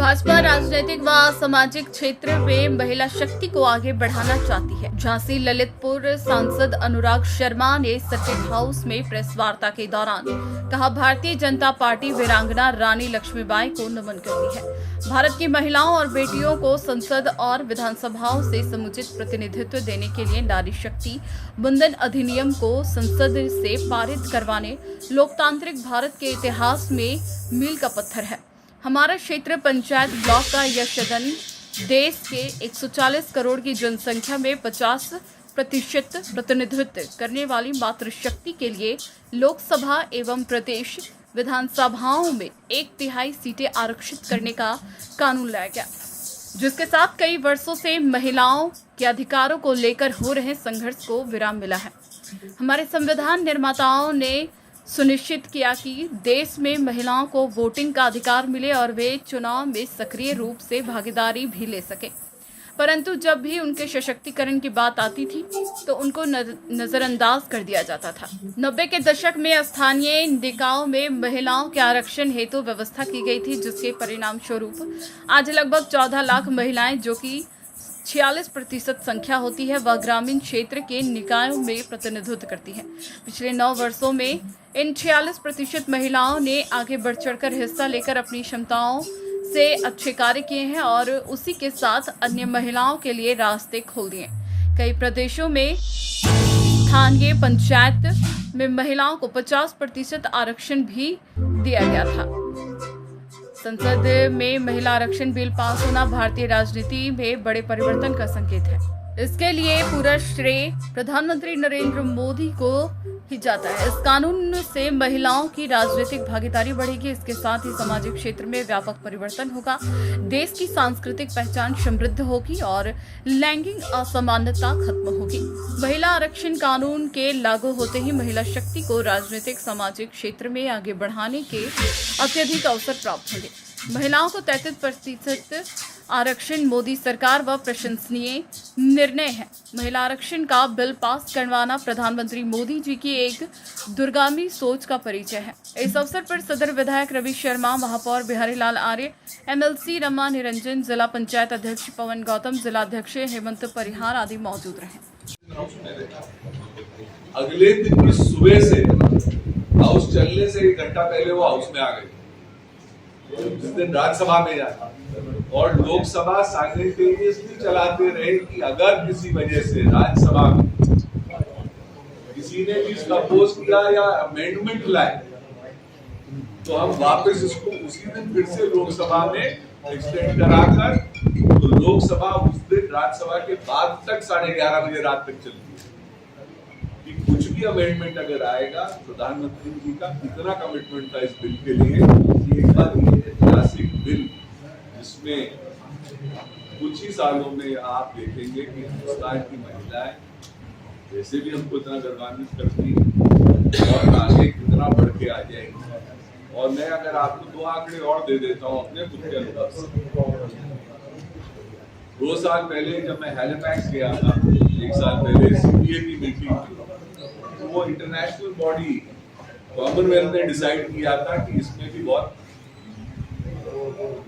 भाजपा राजनीतिक व सामाजिक क्षेत्र में महिला शक्ति को आगे बढ़ाना चाहती है। झांसी ललितपुर सांसद अनुराग शर्मा ने सर्किट हाउस में प्रेस वार्ता के दौरान कहा, भारतीय जनता पार्टी वीरांगना रानी लक्ष्मीबाई को नमन करती है। भारत की महिलाओं और बेटियों को संसद और विधानसभाओं से समुचित प्रतिनिधित्व देने के लिए नारी शक्ति बंधन अधिनियम को संसद से पारित करवाने लोकतांत्रिक भारत के इतिहास में मील का पत्थर है। हमारा क्षेत्र पंचायत ब्लॉक का यह सदन देश के 140 करोड़ की जनसंख्या में 50% प्रतिनिधित्व करने वाली मातृशक्ति के लिए लोकसभा एवं प्रदेश विधानसभाओं में 1/3 सीटें आरक्षित करने का कानून लाया गया, जिसके साथ कई वर्षों से महिलाओं के अधिकारों को लेकर हो रहे संघर्ष को विराम मिला है। हमारे संविधान निर्माताओं ने सुनिश्चित किया कि देश में महिलाओं को वोटिंग का अधिकार मिले और वे चुनाव में सक्रिय रूप से भागीदारी भी ले सके। परंतु जब भी उनके सशक्तिकरण की बात आती थी तो उनको नजरअंदाज कर दिया जाता था। 90 के दशक में स्थानीय निकायों में महिलाओं के आरक्षण हेतु व्यवस्था की गई थी, जिसके परिणाम स्वरूप आज लगभग 14 लाख महिलाएं, जो कि 46% संख्या होती है, वह ग्रामीण क्षेत्र के निकायों में प्रतिनिधित्व करती है। पिछले 9 वर्षों में इन 46% महिलाओं ने आगे बढ़ चढ़कर हिस्सा लेकर अपनी क्षमताओं से अच्छे कार्य किए हैं और उसी के साथ अन्य महिलाओं के लिए रास्ते खोल दिए। कई प्रदेशों में स्थानीय पंचायत में महिलाओं को 50% आरक्षण भी दिया गया था। संसद में महिला आरक्षण बिल पास होना भारतीय राजनीति में बड़े परिवर्तन का संकेत है। इसके लिए पूरा श्रेय प्रधानमंत्री नरेंद्र मोदी को ही जाता है। इस कानून से महिलाओं की राजनीतिक भागीदारी बढ़ेगी, इसके साथ ही सामाजिक क्षेत्र में व्यापक परिवर्तन होगा, देश की सांस्कृतिक पहचान समृद्ध होगी और लैंगिक असमानता खत्म होगी। महिला आरक्षण कानून के लागू होते ही महिला शक्ति को राजनीतिक सामाजिक क्षेत्र में आगे बढ़ाने के अत्यधिक अवसर प्राप्त होंगे। महिलाओं को 33% आरक्षण मोदी सरकार व प्रशंसनीय निर्णय है। महिला आरक्षण का बिल पास करवाना प्रधानमंत्री मोदी जी की एक दूरगामी सोच का परिचय है। इस अवसर पर सदर विधायक रवि शर्मा, महापौर बिहारी लाल आर्य, MLC रमा निरंजन, जिला पंचायत अध्यक्ष पवन गौतम, जिला अध्यक्ष हेमंत परिहार आदि मौजूद रहे। अगले दिन की सुबह से हाउस चलने से 1 घंटा पहले वो हाउस में आ गए, जिस दिन राज्यसभा में जाता और लोकसभा साइमल्टेनियसली चलाते रहे कि अगर किसी वजह से राज्यसभा में किसी ने भी प्रपोज किया या अमेंडमेंट लाए तो हम वापस इसको उसी दिन फिर से लोकसभा में एक्सटेंड कराकर तो लोकसभा उस दिन राज्यसभा के बाद तक 11:30 बजे रात तक चलती है। कि कुछ भी अमेंडमेंट अगर आएगा, प्रधानमंत्री जी का इतना कमिटमेंट था इस बिल के लिए कि एक बार ये ऐतिहासिक बिल जिसमें कुछ ही सालों में आप देखेंगे कि हिंदुस्तान की महिलाएं वैसे भी हमको इतना गर्वान्वित करती है और आगे कितना बढ़ के आ जाएगी। और मैं अगर आपको 2 आंकड़े और दे देता हूँ अपने खुद के अनुभव से। 2 साल पहले जब मैं हैलिफैक्स गया था, 1 साल पहले CPA की मीटिंग थी, तो वो इंटरनेशनल बॉडी कॉमनवेल्थ ने डिसाइड किया था कि इसमें भी बहुत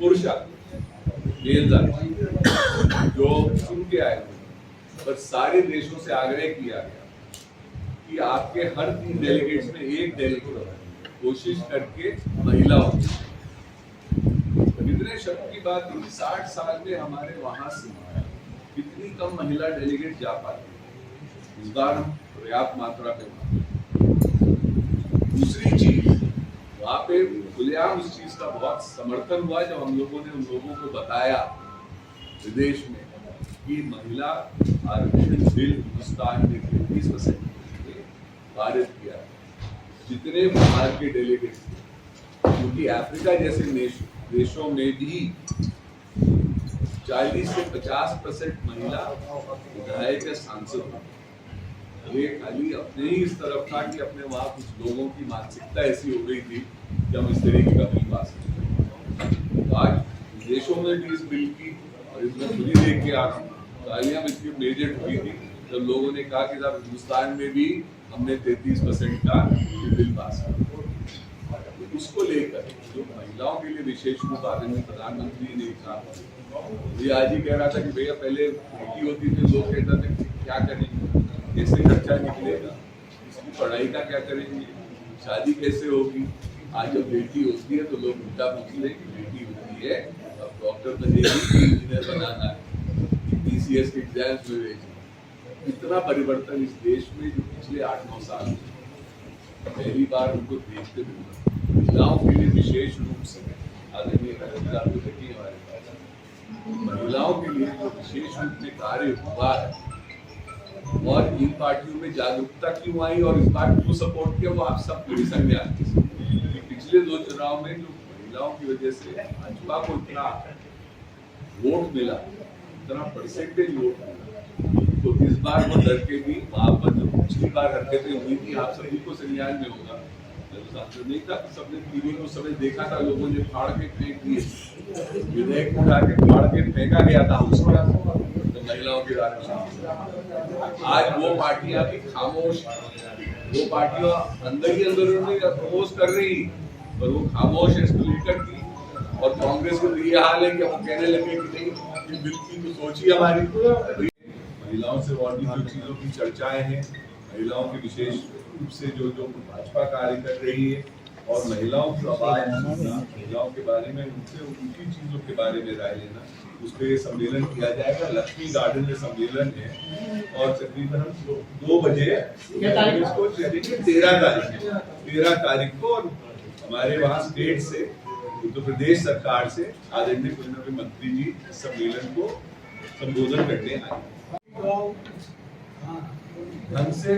पुरुष जो सुन के आए, पर सारे देशों से आग्रह किया गया कि आपके हर 3 डेलीगेट्स में एक डेलीगेट कोशिश करके महिला हो। इतने शक की बात है, 60 साल में हमारे वहां से कितनी कम महिला डेलीगेट जा पाती, इस बार हम पर्याप्त मात्रा पे। दूसरी चीज, वहां पे खुलेआम इस चीज का बहुत समर्थन हुआ जब हम लोगों ने उन लोगों को बताया विदेश में कि महिला आरक्षण बिल हिंदुस्तान ने 33% पारित किया। जितने बाहर के डेलीगेट, क्योंकि अफ्रीका जैसे देशों में भी 40 से 50% महिला विधायक या सांसद होते। ये खाली अपने ही इस तरफ था कि अपने वहां कुछ लोगों की मानसिकता ऐसी हो गई थी कि हम इस तरीके का बिल पास करते। तो आज देशों में भी इस बिल की, और इसमें खुद ही देख के आप तालियां इतनी मेजर हुई थी जब लोगों ने कहा कि साहब हिंदुस्तान में भी हमने 33% का बिल पास किया। उसको लेकर जो महिलाओं के लिए विशेष रूप आदरणीय प्रधानमंत्री ने कहा, ये आज ही कह रहा था कि भैया पहले बेटी होती थी, लोग कहते थे कि क्या करेंगे, कैसे खर्चा निकलेगा, इसकी पढ़ाई का क्या करेंगे, शादी कैसे होगी। आज जब बेटी होती है तो लोग उल्टा पूछ ले कि बेटी होती है अब डॉक्टर बनेगी कि इंजीनियर बनाना है, पीसीएस के एग्जाम्स में भेजी। इतना परिवर्तन इस देश में जो पिछले 8-9 साल में पहली बार उनको देखते मिला। महिलाओं के लिए विशेष रूप से आदरणीय कलेक्टर को देखिए, हमारे पास महिलाओं के लिए जो विशेष रूप से कार्य हुआ है और इन पार्टियों में जागरूकता क्यों आई और इस बार क्यों सपोर्ट किया, वो आप सब पूरी संज्ञान की। पिछले 2 चुनाव में जो महिलाओं की वजह से भाजपा को इतना वोट मिला, इतना परसेंटेज वोट मिला, तो इस बार वो डर के भी वहां पर जो पिछली बार हरकतें हुई थी, आप सभी को संज्ञान में होगा, नहीं था, सबने टीवी को समय देखा था, लोगों ने फाड़ के फेंक दिए, विधेयक उठा के फाड़ के फेंका गया था उसके तो महिलाओं के आरक्षण। आज वो पार्टियां भी खामोश, वो पार्टियां अंदर ही अंदर उन्हें अपोज कर रही, पर वो खामोश है इसको लेकर की। और कांग्रेस को ये हाल है कि वो कहने लगे कि नहीं बिल्कुल तो सोचिए हमारी महिलाओं से और भी जो चीजों की चर्चाएं हैं, महिलाओं के विशेष रूप से जो भाजपा कार्य कर रही है और महिलाओं की आवाज सुनना, महिलाओं के बारे में उनसे उनकी चीजों के बारे में राय लेना, उस पर सम्मेलन किया जाएगा। लक्ष्मी गार्डन में सम्मेलन है और तकरीबन 2 बजे इसको 13 तारीख को और हमारे वहाँ स्टेट से उत्तर प्रदेश सरकार से आदरणीय कोई मंत्री जी इस सम्मेलन को संबोधन करने आए। ढंग से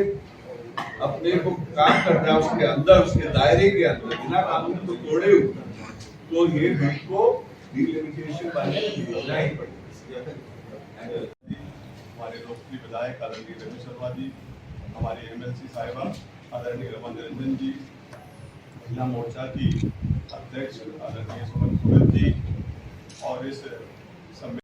अपने को काम करना है उसके अंदर, उसके दायरे के अंदर, बिना कानून को तोड़े हुए, तो ये बिल को डिलिमिटेशन वाले भेजना ही पड़ेगा। हमारे लोकप्रिय विधायक आदरणीय रवि शर्मा जी, हमारे एमएलसी साहिबा आदरणीय रमन निरंजन जी, महिला मोर्चा की अध्यक्ष आदरणीय सुमन सूरत जी और इस